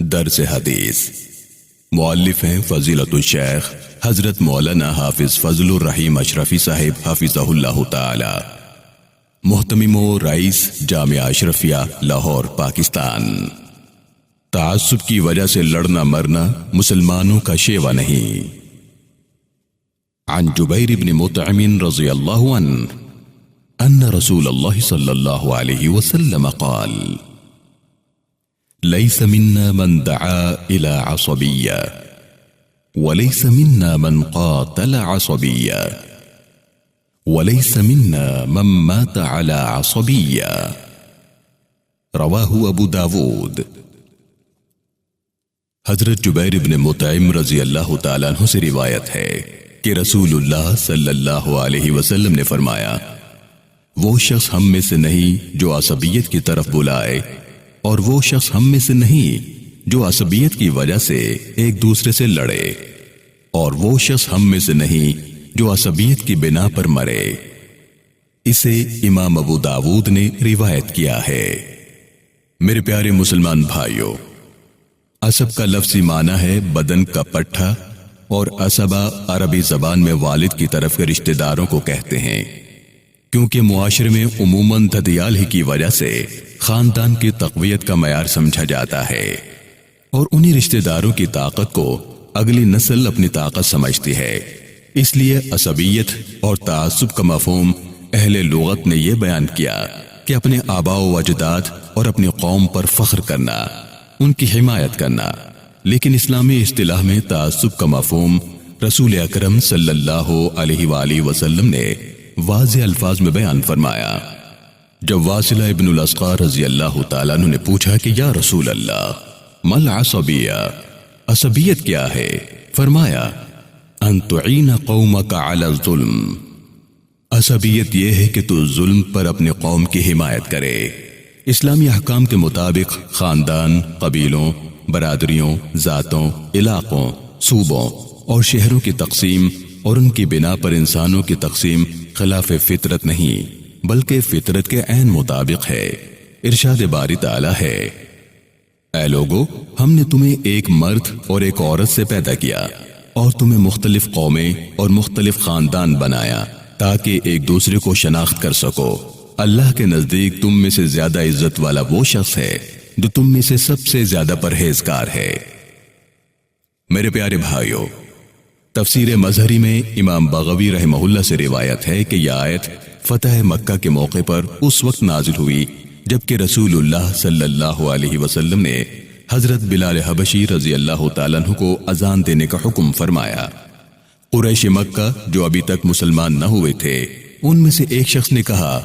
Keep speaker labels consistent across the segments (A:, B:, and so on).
A: درس حدیث مؤلف ہیں فضیلت الشیخ حضرت مولانا حافظ فضل الرحیم اشرفی صاحب حفظہ اللہ تعالی، محتمم و رئیس جامعہ اشرفیہ لاہور پاکستان۔ تعصب کی وجہ سے لڑنا مرنا مسلمانوں کا شیوا نہیں۔ عن جبیر بن مطعم رضی اللہ عنہ ان رسول اللہ صلی اللہ علیہ وسلم قال: ليس منا من دعا إلى عصبية وليس منا من قاتل عصبية وليس منا من مات على عصبية۔ رواہ ابو داود۔ حضرت جبیر بن مطعم رضی اللہ تعالیٰ عنہ سے روایت ہے کہ رسول اللہ صلی اللہ علیہ وسلم نے فرمایا، وہ شخص ہم میں سے نہیں جو عصبیت کی طرف بلائے، اور وہ شخص ہم میں سے نہیں جو عصبیت کی وجہ سے ایک دوسرے سے لڑے، اور وہ شخص ہم میں سے نہیں جو عصبیت کی بنا پر مرے۔ اسے امام ابو داود نے روایت کیا ہے۔ میرے پیارے مسلمان بھائیوں، عصب کا لفظی معنی ہے بدن کا پٹھا، اور عصبہ عربی زبان میں والد کی طرف کے رشتہ داروں کو کہتے ہیں، کیونکہ معاشرے میں عموماً دھدیال ہی کی وجہ سے خاندان کی تقویت کا معیار سمجھا جاتا ہے، اور انہی رشتہ داروں کی طاقت کو اگلی نسل اپنی طاقت سمجھتی ہے۔ اس لیے عصبیت اور تعصب کا مفہوم اہل لغت نے یہ بیان کیا کہ اپنے آباء و اجداد اور اپنی قوم پر فخر کرنا، ان کی حمایت کرنا۔ لیکن اسلامی اصطلاح میں تعصب کا مفہوم رسول اکرم صلی اللہ علیہ وآلہ وسلم نے واضح الفاظ میں بیان فرمایا۔ جب واصلہ ابن الاسقا رضی اللہ تعالیٰ عنہ نے پوچھا کہ یا رسول اللہ مل عصبیہ، عصبیت کیا ہے؟ فرمایا، ان تعین قومک علی الظلم، عصبیت یہ ہے کہ تو ظلم پر اپنے قوم کی حمایت کرے۔ اسلامی احکام کے مطابق خاندان، قبیلوں، برادریوں، ذاتوں، علاقوں، صوبوں اور شہروں کی تقسیم اور ان کی بنا پر انسانوں کی تقسیم خلاف فطرت نہیں بلکہ فطرت کے عین مطابق ہے۔ ارشاد باری تعالیٰ ہے، اے لوگو، ہم نے تمہیں ایک مرد اور ایک عورت سے پیدا کیا اور تمہیں مختلف قومیں اور مختلف خاندان بنایا تاکہ ایک دوسرے کو شناخت کر سکو۔ اللہ کے نزدیک تم میں سے زیادہ عزت والا وہ شخص ہے جو تم میں سے سب سے زیادہ پرہیزگار ہے۔ میرے پیارے بھائیوں، تفسیر مظہری میں امام بغوی رحمہ اللہ سے روایت ہے کہ یہ آیت فتح مکہ کے موقع پر اس وقت نازل ہوئی جبکہ رسول اللہ صلی اللہ علیہ وسلم نے حضرت بلال حبشی رضی اللہ تعالیٰ عنہ کو اذان دینے کا حکم فرمایا۔ قریش مکہ جو ابھی تک مسلمان نہ ہوئے تھے، ان میں سے ایک شخص نے کہا،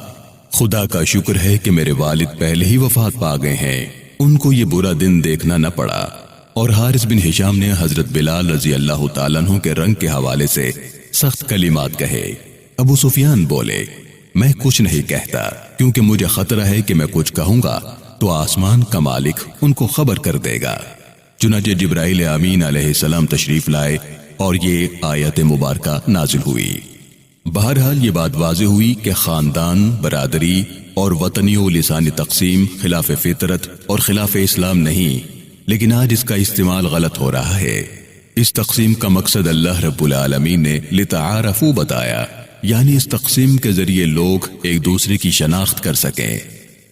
A: خدا کا شکر ہے کہ میرے والد پہلے ہی وفات پا گئے ہیں، ان کو یہ برا دن دیکھنا نہ پڑا۔ اور حارث بن ہشام نے حضرت بلال رضی اللہ تعالیٰ عنہ کے رنگ کے حوالے سے سخت کلمات کہے۔ ابو سفیان بولے، میں کچھ نہیں کہتا کیونکہ مجھے خطرہ ہے کہ میں کچھ کہوں گا تو آسمان کا مالک ان کو خبر کر دے گا۔ چنانچہ جبرائیل امین علیہ السلام تشریف لائے اور یہ آیت مبارکہ نازل ہوئی۔ بہرحال یہ بات واضح ہوئی کہ خاندان، برادری اور وطنی و لسانی تقسیم خلاف فطرت اور خلاف اسلام نہیں، لیکن آج اس کا استعمال غلط ہو رہا ہے۔ اس تقسیم کا مقصد اللہ رب العالمین نے لتعارفوا بتایا، یعنی اس تقسیم کے ذریعے لوگ ایک دوسرے کی شناخت کر سکیں،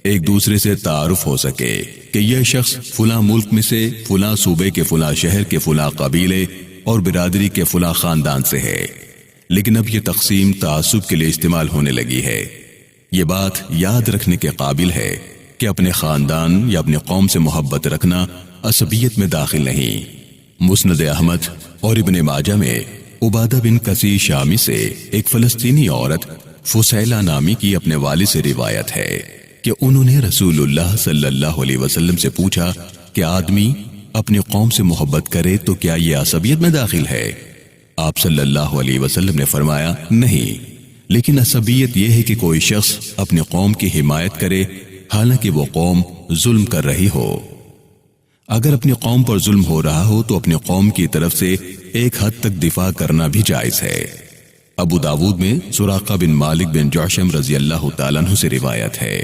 A: ایک دوسرے سے تعارف ہو سکے کہ یہ شخص فلاں ملک میں سے، فلاں صوبے کے فلاں شہر کے فلاں قبیلے اور برادری کے فلاں خاندان سے ہے۔ لیکن اب یہ تقسیم تعصب کے لیے استعمال ہونے لگی ہے۔ یہ بات یاد رکھنے کے قابل ہے کہ اپنے خاندان یا اپنی قوم سے محبت رکھنا عصبیت میں داخل نہیں۔ مسند احمد اور ابن ماجہ میں عبادہ بن کسی شامی سے ایک فلسطینی عورت فسیلہ نامی کی اپنے والد سے روایت ہے کہ انہوں نے رسول اللہ صلی اللہ علیہ وسلم سے پوچھا کہ آدمی اپنی قوم سے محبت کرے تو کیا یہ عصبیت میں داخل ہے؟ آپ صلی اللہ علیہ وسلم نے فرمایا، نہیں، لیکن عصبیت یہ ہے کہ کوئی شخص اپنی قوم کی حمایت کرے حالانکہ وہ قوم ظلم کر رہی ہو۔ اگر اپنی قوم پر ظلم ہو رہا ہو تو اپنی قوم کی طرف سے ایک حد تک دفاع کرنا بھی جائز ہے۔ ابو داود میں سراقہ بن مالک بن جعشم رضی اللہ تعالیٰ عنہ سے روایت ہے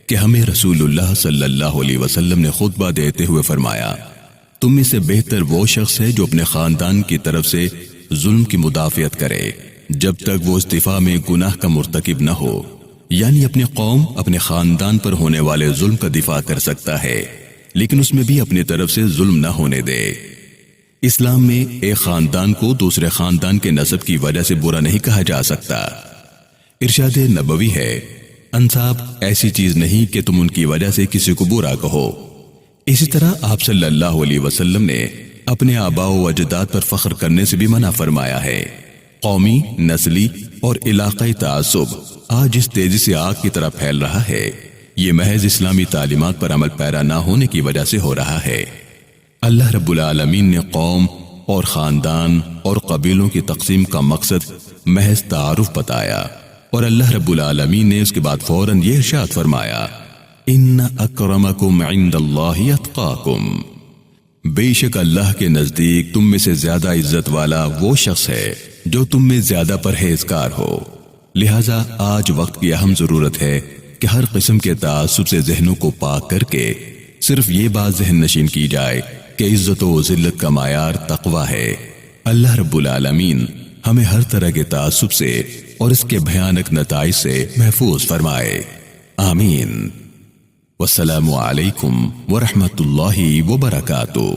A: کہ ہمیں رسول اللہ صلی اللہ علیہ وسلم نے خطبہ دیتے ہوئے فرمایا، تم میں سے بہتر وہ شخص ہے جو اپنے خاندان کی طرف سے ظلم کی مدافعت کرے جب تک وہ استفاء میں گناہ کا مرتکب نہ ہو، یعنی اپنی قوم اپنے خاندان پر ہونے والے ظلم کا دفاع کر سکتا ہے لیکن اس میں بھی اپنی طرف سے ظلم نہ ہونے دے۔ اسلام میں ایک خاندان کو دوسرے خاندان کے نسب کی وجہ سے برا نہیں کہا جا سکتا۔ ارشاد نبوی ہے، انساب ایسی چیز نہیں کہ تم ان کی وجہ سے کسی کو برا کہو۔ اسی طرح آپ صلی اللہ علیہ وسلم نے اپنے آباء و اجداد پر فخر کرنے سے بھی منع فرمایا ہے۔ قومی، نسلی اور علاقائی تعصب آج اس تیزی سے آگ کی طرح پھیل رہا ہے، یہ محض اسلامی تعلیمات پر عمل پیرا نہ ہونے کی وجہ سے ہو رہا ہے۔ اللہ رب العالمین نے قوم اور خاندان اور قبیلوں کی تقسیم کا مقصد محض تعارف بتایا، اور اللہ رب العالمین نے اس کے بعد فوراً یہ ارشاد فرمایا، ان اکرمکم عند اللہ اتقاکم، بے شک اللہ کے نزدیک تم میں سے زیادہ عزت والا وہ شخص ہے جو تم میں زیادہ پرہیزگار ہو۔ لہذا آج وقت کی اہم ضرورت ہے کہ ہر قسم کے تعصب سے ذہنوں کو پاک کر کے صرف یہ بات ذہن نشین کی جائے کہ عزت و ذلت کا معیار تقوی ہے۔ اللہ رب العالمین ہمیں ہر طرح کے تعصب سے اور اس کے بھیانک نتائج سے محفوظ فرمائے، آمین۔ والسلام علیکم ورحمۃ اللہ وبرکاتہ۔